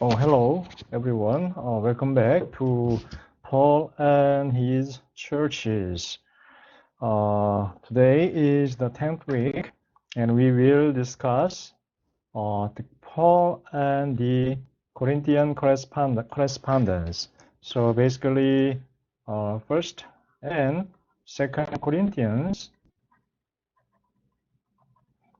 Oh, hello, everyone. Welcome back to Paul and his churches. Today is the 10th week, and we will discuss the Paul and the Corinthian correspondence. So basically, First and Second Corinthians.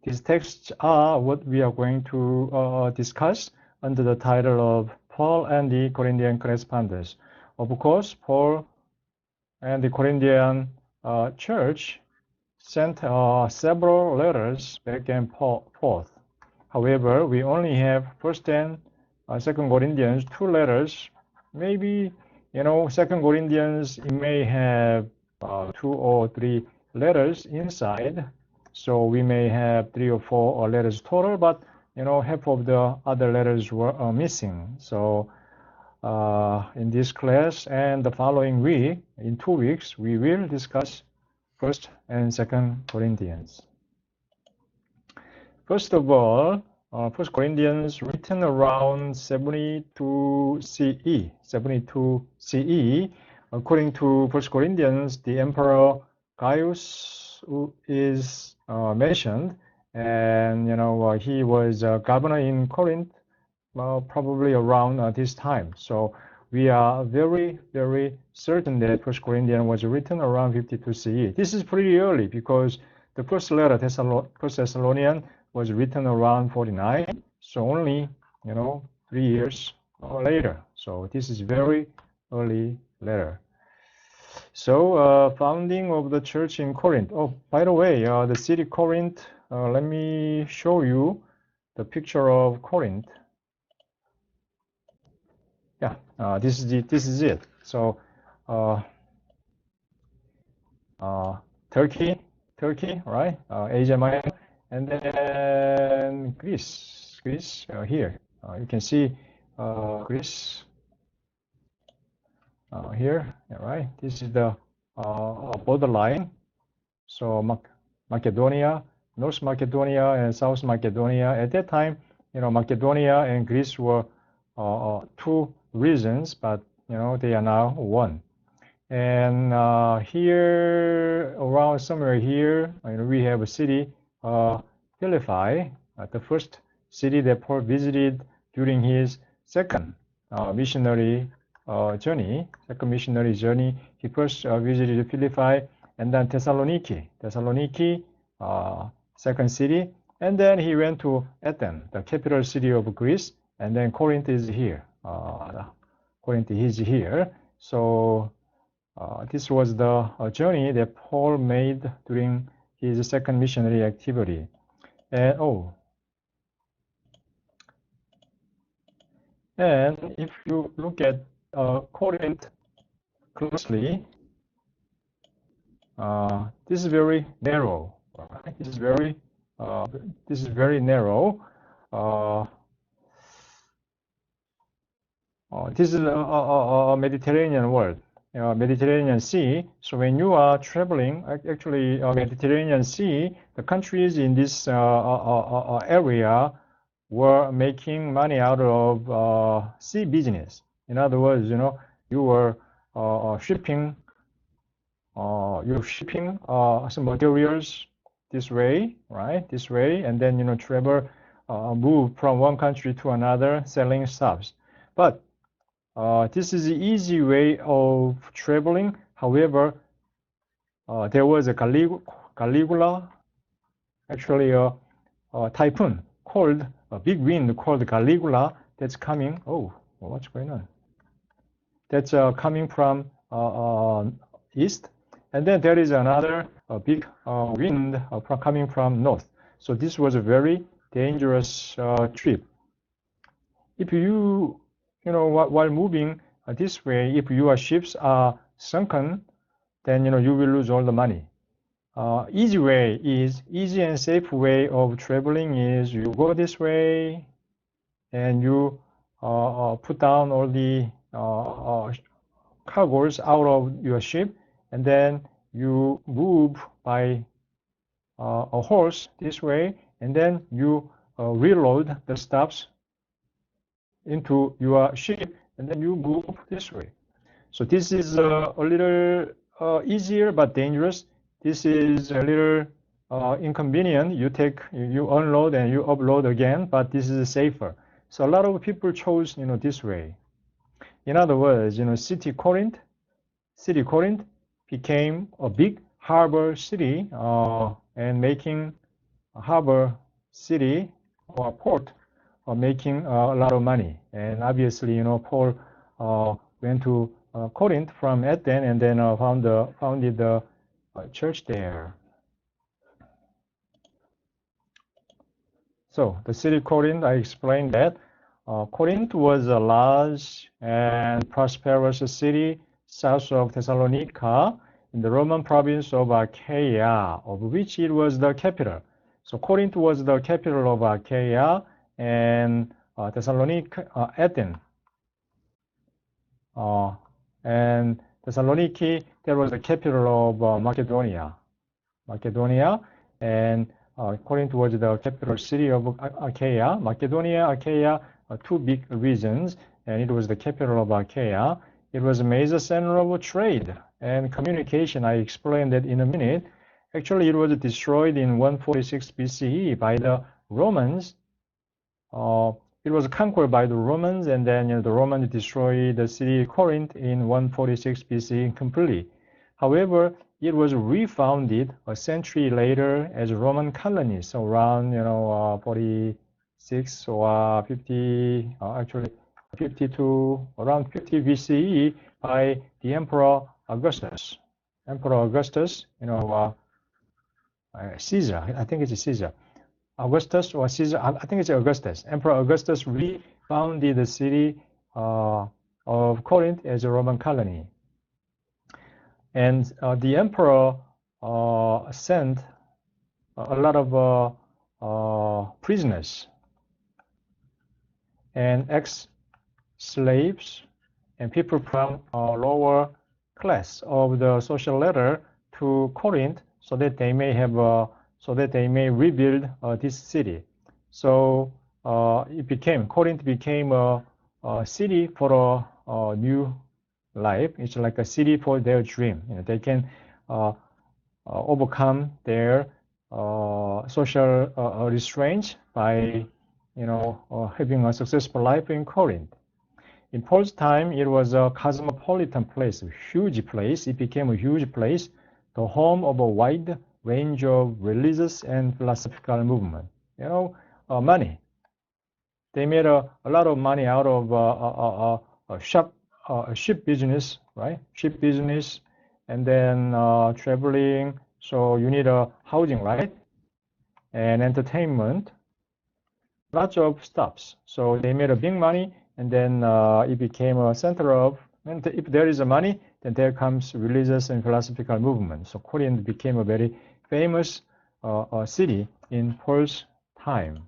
These texts are what we are going to discuss under the title of Paul and the Corinthian correspondence. Of course, Paul and the Corinthian church sent several letters back and forth. However, we only have First and Second Corinthians, two letters. Maybe, Second Corinthians, it may have two or three letters inside. So we may have three or four letters total, but half of the other letters were missing. So in this class and the following week, in 2 weeks, we will discuss First and Second Corinthians. First of all, First Corinthians written around 72 CE. 72 CE. According to First Corinthians, the Emperor Gaius is mentioned, and he was governor in Corinth probably around this time. So we are very, very certain that First Corinthians was written around 52 CE. This is pretty early because the first letter, First Thessalonian, was written around 49. So only 3 years later. So this is very early letter. So founding of the church in Corinth. Oh, by the way, the city Corinth. Let me show you the picture of Corinth. Yeah, this is it. So Turkey, right? Asia Minor, and then Greece here. You can see Greece here, right? This is the borderline. So Macedonia, North Macedonia and South Macedonia. At that time, Macedonia and Greece were two regions, but they are now one. And here, around somewhere here, we have a city, Philippi, the first city that Paul visited during his second missionary journey. He first visited Philippi, and then Thessaloniki, second city, and then he went to Athens, the capital city of Greece, and then Corinth is here. So this was the journey that Paul made during his second missionary activity. And and if you look at Corinth closely, this is very narrow. Right? This is very narrow. This is a Mediterranean world. Mediterranean Sea. So when you are traveling, actually Mediterranean Sea, the countries in this area were making money out of sea business. In other words, you were shipping some materials this way, right? This way, and then move from one country to another, selling stuffs. But this is the easy way of traveling. However, there was a Caligula, actually a typhoon called, a big wind called Caligula that's coming. Oh, what's going on? That's coming from east. And then there is another big wind coming from north. So this was a very dangerous trip. If you while moving this way, if your ships are sunken, then you will lose all the money. Easy and safe way of traveling is you go this way, and you put down all the cargoes out of your ship, and then you move by a horse this way, and then you reload the stuffs into your ship, and then you move this way. So this is a little easier but dangerous. This is a little inconvenient. You unload and you upload again, but this is safer. So a lot of people chose, this way. In other words, city Corinth became a big harbor city, and making a harbor city or port, making a lot of money. And obviously, Paul went to Corinth from Athens and then founded the church there. So the city Corinth, I explained that. Corinth was a large and prosperous city south of Thessalonica in the Roman province of Achaia, of which it was the capital. So Corinth was the capital of Achaia, and Thessalonica, Athens. And Thessaloniki, that was the capital of Macedonia. And Corinth was the capital city of Achaia. Macedonia, Achaia, two big regions, and it was the capital of Achaia. It was a major center of trade and communication. I explained that in a minute. Actually, it was destroyed in 146 BCE by the Romans. It was conquered by the Romans, and then the Romans destroyed the city Corinth in 146 BCE completely. However, it was refounded a century later as a Roman colony, so around 46 or 50, actually 52, around 50 BCE by the Emperor Augustus. Caesar, I think it's Caesar. Augustus or Caesar, I think it's Augustus. Emperor Augustus refounded the city of Corinth as a Roman colony. And the emperor sent a lot of prisoners and ex-slaves and people from lower class of the social ladder to Corinth, so that they may rebuild this city. So Corinth became a city for a new life. It's like a city for their dream. They can overcome their social restraints by having a successful life in Corinth. In Paul's time, it was a cosmopolitan place, a huge place. It became a huge place, the home of a wide range of religious and philosophical movement. Money. They made a lot of money out of ship business, right? Ship business, and then traveling. So you need a housing, right? And entertainment. Lots of stops. So they made a big money, and then it became a center of. And if there is a money, then there comes religious and philosophical movement. So Corinth became a very famous city in Paul's time.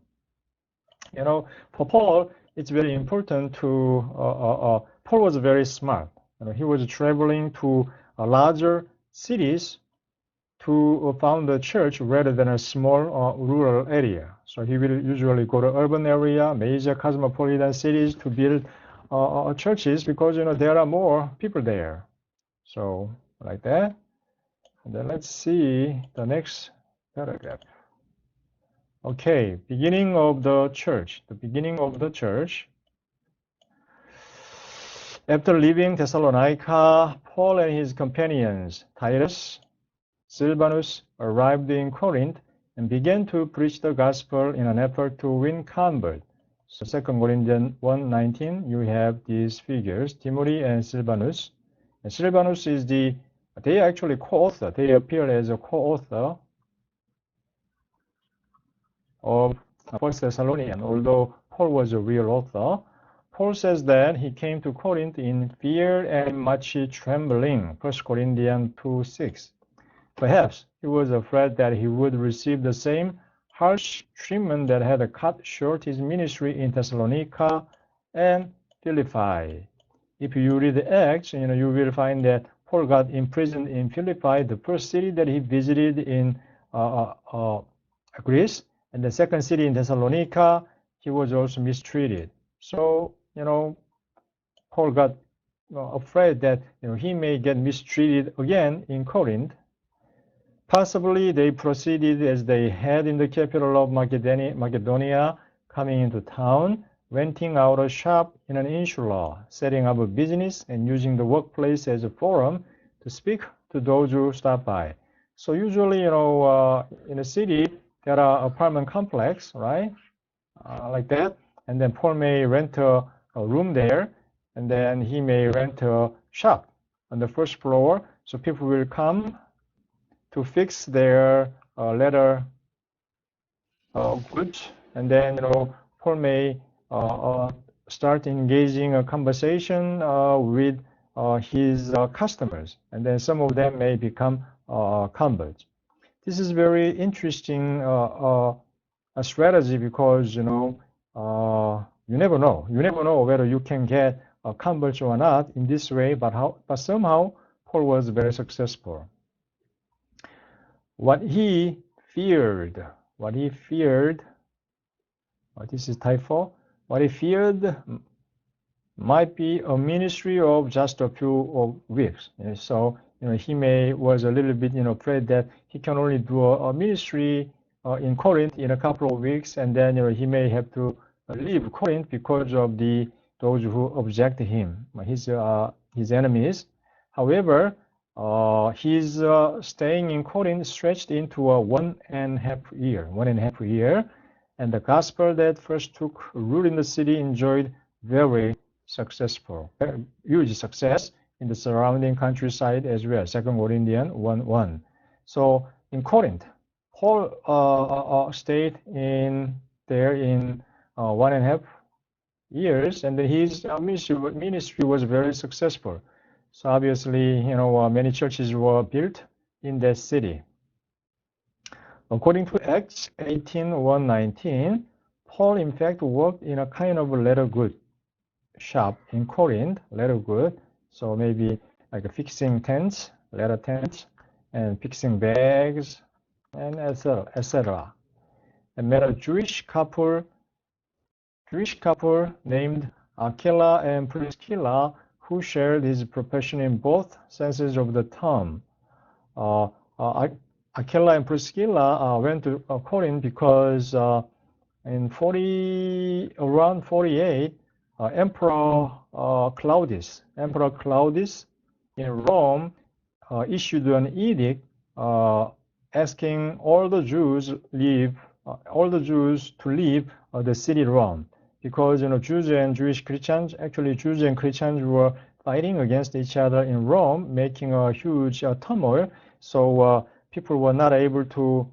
For Paul, it's very important to. Paul was very smart. He was traveling to larger cities to found a church rather than a small rural area. So he will usually go to urban area, major cosmopolitan cities to build churches because there are more people there. So like that. And then let's see the next paragraph. Okay, beginning of the church. The beginning of the church. After leaving Thessalonica, Paul and his companions, Titus, Silvanus, arrived in Corinth and began to preach the gospel in an effort to win converts. So 2 Corinthians 1:19, you have these figures, Timothy and Silvanus. And Silvanus is they actually co-author. They appear as a co-author of 1 Thessalonians, although Paul was a real author. Paul says that he came to Corinth in fear and much trembling, 1 Corinthians 2:6. Perhaps he was afraid that he would receive the same harsh treatment that had cut short his ministry in Thessalonica and Philippi. If you read the Acts, you will find that Paul got imprisoned in Philippi, the first city that he visited in Greece, and the second city in Thessalonica. He was also mistreated. So Paul got afraid that he may get mistreated again in Corinth. Possibly they proceeded as they had in the capital of Macedonia, coming into town, renting out a shop in an insula, setting up a business, and using the workplace as a forum to speak to those who stop by. So usually, in a city, there are apartment complex, right? Like that. And then Paul may rent a room there, and then he may rent a shop on the first floor. So people will come to fix their leather goods, and then Paul may start engaging a conversation with his customers, and then some of them may become converts. This is very interesting a strategy because you never know. You never know whether you can get converts or not in this way. But somehow Paul was very successful. What he feared. This is typo. What he feared might be a ministry of just a few weeks. So he was a little bit afraid that he can only do a ministry in Corinth in a couple of weeks, and then he may have to leave Corinth because of those who object to him, his enemies. However, his staying in Corinth stretched into a 1.5 year, and the gospel that first took root in the city enjoyed huge success in the surrounding countryside as well. 2 Corinthians 1:1. So in Corinth, Paul stayed there in 1.5 years, and his ministry was very successful. So obviously, many churches were built in that city. According to Acts 18:1-19, Paul in fact worked in a kind of leather good shop in Corinth, leather good. So maybe like fixing tents, leather tents, and fixing bags, and etc. And met a Jewish couple named Aquila and Priscilla, who shared his profession in both senses of the term. Aquila and Priscilla went to Corinth because in around 48, Emperor Claudius in Rome issued an edict asking all the Jews to leave the city Rome, because Jews and Christians were fighting against each other in Rome, making a huge turmoil. So people were not able to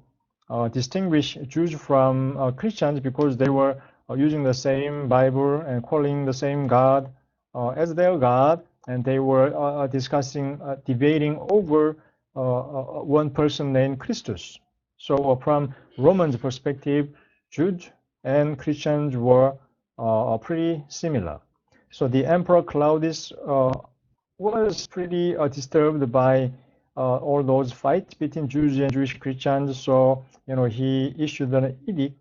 distinguish Jews from Christians because they were using the same Bible and calling the same God as their God, and they were debating over one person named Christus. So from Romans' perspective, Jews and Christians were pretty similar. So the Emperor Claudius was pretty disturbed by all those fights between Jews and Jewish Christians. So he issued an edict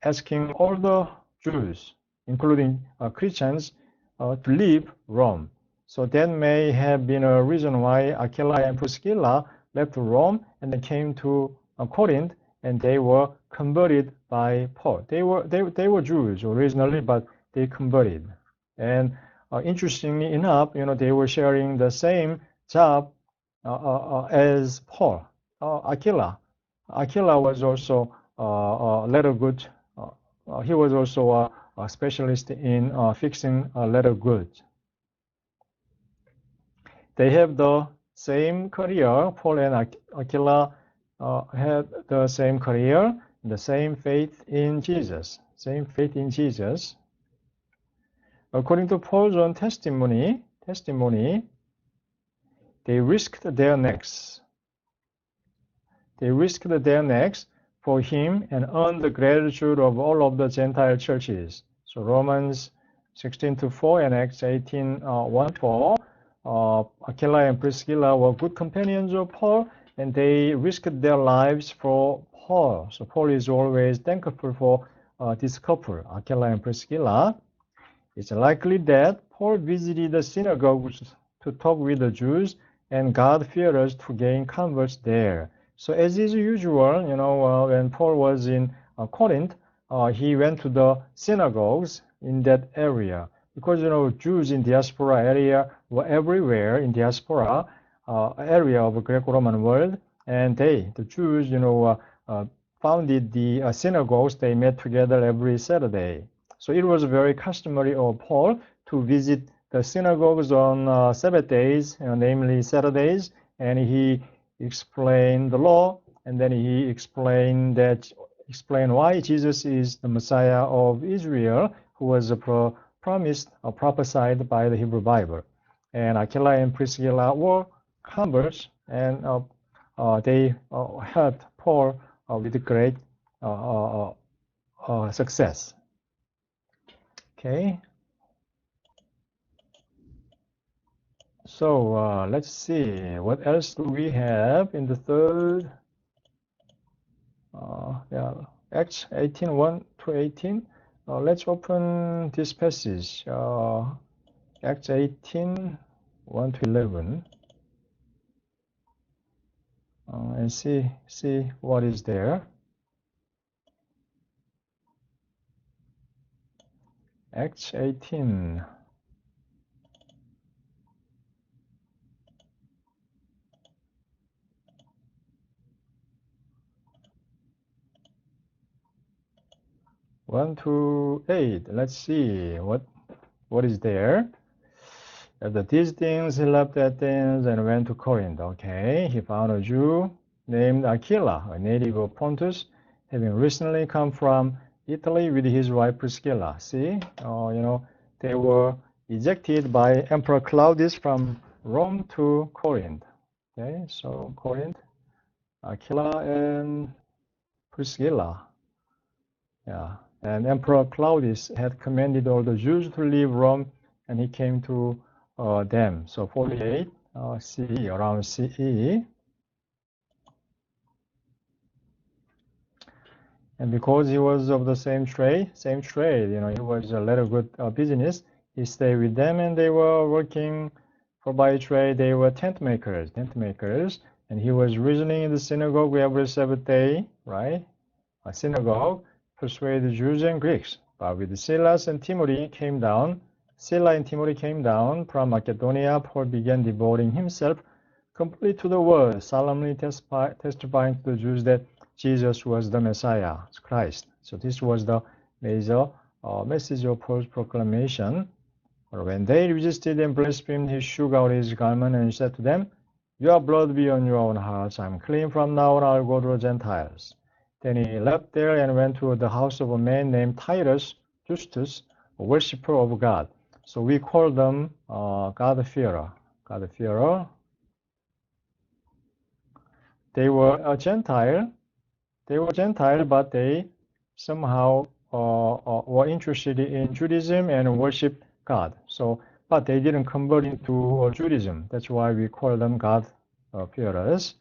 asking all the Jews, including Christians, to leave Rome. So that may have been a reason why Aquila and Priscilla left Rome and then came to Corinth, and they were converted by Paul. They were Jews originally, but they converted. And interestingly enough, they were sharing the same job as Paul. Aquila was also leather goods. He was also a specialist in fixing leather goods. They have the same career. Paul and Aquila had the same career, the same faith in Jesus. According to Paul's own testimony, they risked their necks. For him and earned the gratitude of all of the Gentile churches. So Romans 16:4 and Acts 18:1-4. Aquila and Priscilla were good companions of Paul, and they risked their lives for Paul. So Paul is always thankful for this couple, Aquila and Priscilla. It's likely that Paul visited the synagogues to talk with the Jews and God-fearers to gain converts there. So as is usual, when Paul was in Corinth, he went to the synagogues in that area because, Jews in diaspora area were everywhere in diaspora area of Greco-Roman world, and the Jews, founded the synagogues. They met together every Saturday. So it was very customary of Paul to visit the synagogues on Sabbath days, namely Saturdays, and he explained the law, and then he explained why Jesus is the Messiah of Israel, who was promised or prophesied by the Hebrew Bible. And Aquila and Priscilla were converts, and they helped Paul with great success. Okay. So let's see, what else do we have in the third? Acts 18, 1 to 18. Let's open this passage, Acts 18, 1 to 11, and see what is there. Acts 18. One to 8. Let's see what is there. After these things, he left Athens and went to Corinth. Okay, he found a Jew named Aquila, a native of Pontus, having recently come from Italy with his wife Priscilla. See, they were ejected by Emperor Claudius from Rome to Corinth. Okay, so Corinth, Aquila and Priscilla. Yeah, and Emperor Claudius had commanded all the Jews to leave Rome, and he came to them. So 48 CE, around CE. And because he was of the same trade, he was a little good business, he stayed with them, and they were working for by trade. They were tent makers, and he was reasoning in the synagogue every Sabbath day, right? A synagogue, persuade the Jews and Greeks. But with Sila and Timothy came down from Macedonia, Paul began devoting himself completely to the word, solemnly testifying to the Jews that Jesus was the Messiah, Christ. So this was the major message of Paul's proclamation. When they resisted and blasphemed, he shook out his garment and said to them, "Your blood be on your own hearts. I'm clean from now on. I'll go to the Gentiles." Then he left there and went to the house of a man named Titus Justus, a worshipper of God. So we call them God-fearer. They were a Gentile. But they somehow were interested in Judaism and worship God. So, but they didn't convert into Judaism. That's why we call them God-fearers,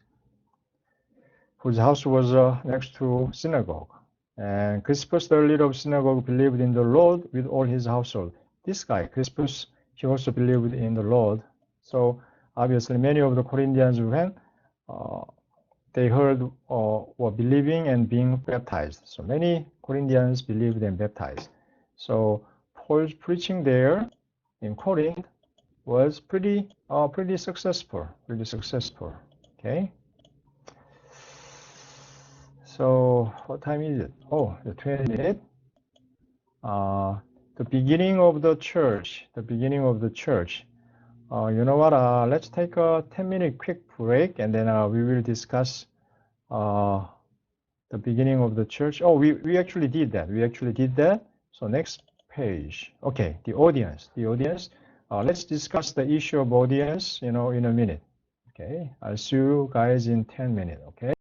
whose house was next to synagogue. And Crispus, the leader of synagogue, believed in the Lord with all his household. This guy, Crispus, he also believed in the Lord. So obviously many of the Corinthians, when they heard were believing and being baptized. So many Corinthians believed and baptized. So Paul's preaching there in Corinth was pretty successful. Okay. So what time is it? Oh, the 20 minutes. The beginning of the church. You know what? Let's take a 10-minute quick break, and then we will discuss the beginning of the church. Oh, we actually did that. So next page. Okay, the audience. Let's discuss the issue of audience, in a minute. Okay, I'll see you guys in 10 minutes. Okay.